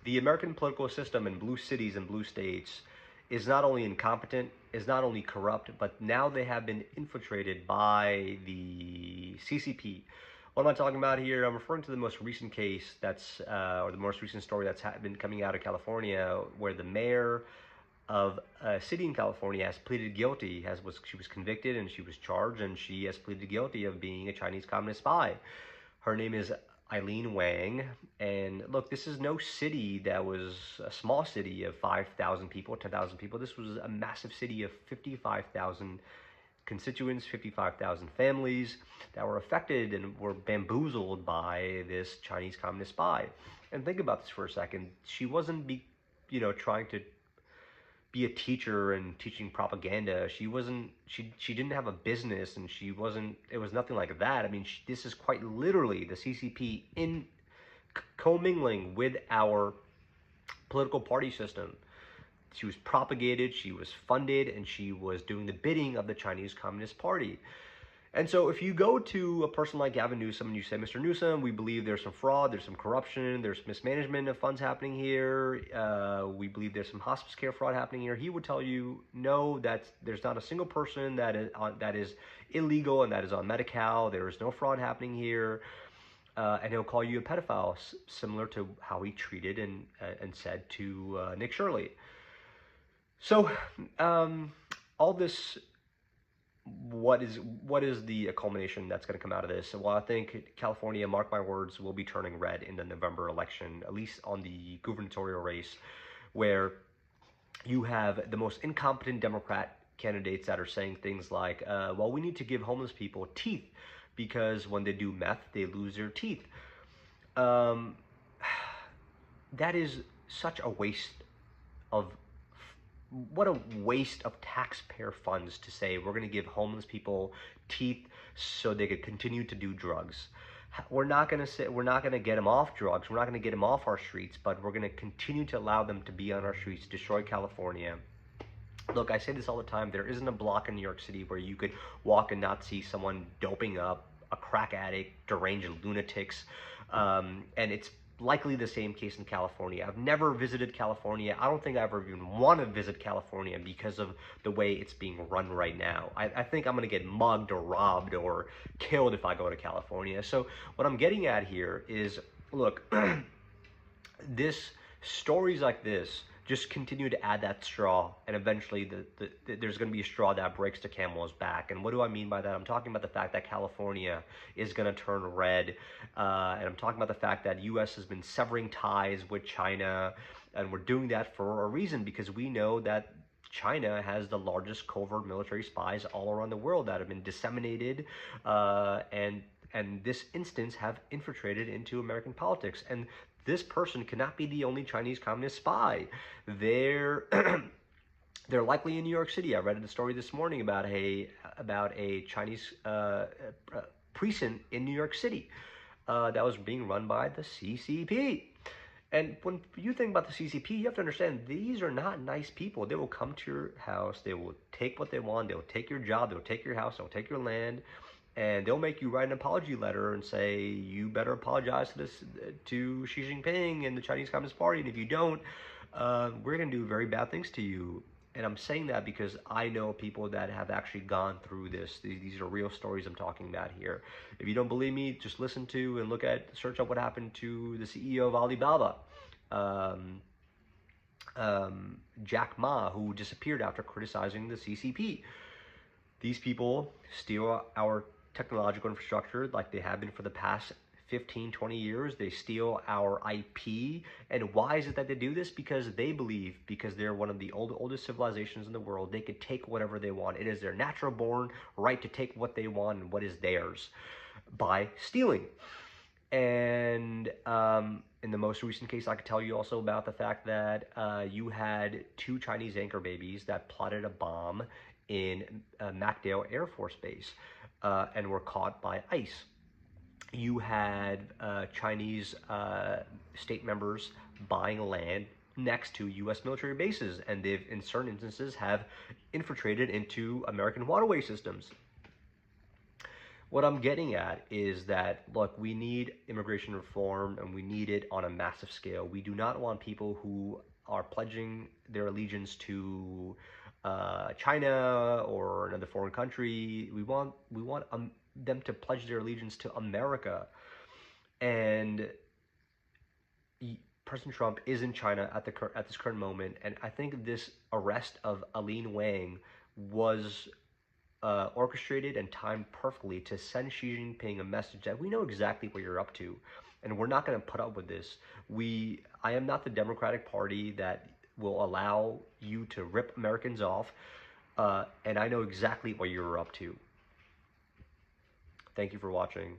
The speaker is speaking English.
the American political system in blue cities and blue states is not only incompetent, is not only corrupt, but now they have been infiltrated by the CCP. What am I talking about here? I'm referring to the most recent case or the most recent story that's been coming out of California, where the mayor of a city in California has pleaded guilty. She was convicted and she was charged, and she has pleaded guilty of being a Chinese communist spy. Her name is Eileen Wang. And look, this is no city that was a small city of 5,000 people, 10,000 people. This was a massive city of 55,000 constituents, 55,000 families that were affected and were bamboozled by this Chinese communist spy. And think about this for a second. She wasn't, trying to be a teacher and teaching propaganda. She wasn't. She didn't have a business, and she wasn't. It was nothing like that. I mean, this is quite literally the CCP in commingling with our political party system. She was propagated, she was funded, and she was doing the bidding of the Chinese Communist Party. And so if you go to a person like Gavin Newsom and you say, Mr. Newsom, we believe there's some fraud, there's some corruption, there's mismanagement of funds happening here, we believe there's some hospice care fraud happening here, he would tell you, no, there's not a single person that is illegal and that is on Medi-Cal, there is no fraud happening here. And he'll call you a pedophile, similar to how he treated and said to Nick Shirley. So all this, what is the culmination that's going to come out of this? Well, I think California, mark my words, will be turning red in the November election, at least on the gubernatorial race, where you have the most incompetent Democrat candidates that are saying things like, well, we need to give homeless people teeth because when they do meth, they lose their teeth. That is such a waste of what a waste of taxpayer funds to say we're going to give homeless people teeth so they could continue to do drugs. We're not going to get them off drugs. We're not going to get them off our streets, but we're going to continue to allow them to be on our streets, destroy California. Look, I say this all the time. There isn't a block in New York City where you could walk and not see someone doping up, a crack addict, deranged lunatics, and it's likely the same case in California. I've never visited California. I don't think I ever even want to visit California because of the way it's being run right now. I think I'm going to get mugged or robbed or killed if I go to California. So what I'm getting at here is, look, stories like this just continue to add that straw, and eventually there's going to be a straw that breaks the camel's back. And what do I mean by that? I'm talking about the fact that California is going to turn red, and I'm talking about the fact that U.S. has been severing ties with China, and we're doing that for a reason, because we know that China has the largest covert military spies all around the world that have been disseminated, and this instance have infiltrated into American politics. And this person cannot be the only Chinese communist spy. They're likely in New York City. I read the story this morning about a Chinese precinct in New York City that was being run by the CCP. And when you think about the CCP, you have to understand these are not nice people. They will come to your house. They will take what they want. They will take your job. They will take your house. They will take your land. And they'll make you write an apology letter and say, you better apologize to Xi Jinping and the Chinese Communist Party. And if you don't, we're going to do very bad things to you. And I'm saying that because I know people that have actually gone through this. These are real stories I'm talking about here. If you don't believe me, just listen to and search up what happened to the CEO of Alibaba, Jack Ma, who disappeared after criticizing the CCP. These people steal our technological infrastructure like they have been for the past 15, 20 years. They steal our IP. And why is it that they do this? Because they believe, because they're one of the oldest civilizations in the world, they could take whatever they want. It is their natural born right to take what they want and what is theirs by stealing. And in the most recent case, I could tell you also about the fact that you had 2 Chinese anchor babies that plotted a bomb in MacDill Air Force Base and were caught by ICE. You had Chinese state members buying land next to U.S. military bases, and they've, in certain instances, have infiltrated into American waterway systems. What I'm getting at is that, look, we need immigration reform and we need it on a massive scale. We do not want people who are pledging their allegiance to China or another foreign country. We want them to pledge their allegiance to America. And President Trump is in China at this current moment, and I think this arrest of Eileen Wang was orchestrated and timed perfectly to send Xi Jinping a message that we know exactly what you're up to, and we're not going to put up with this. I am not the Democratic Party that will allow you to rip Americans off, and I know exactly what you're up to. Thank you for watching.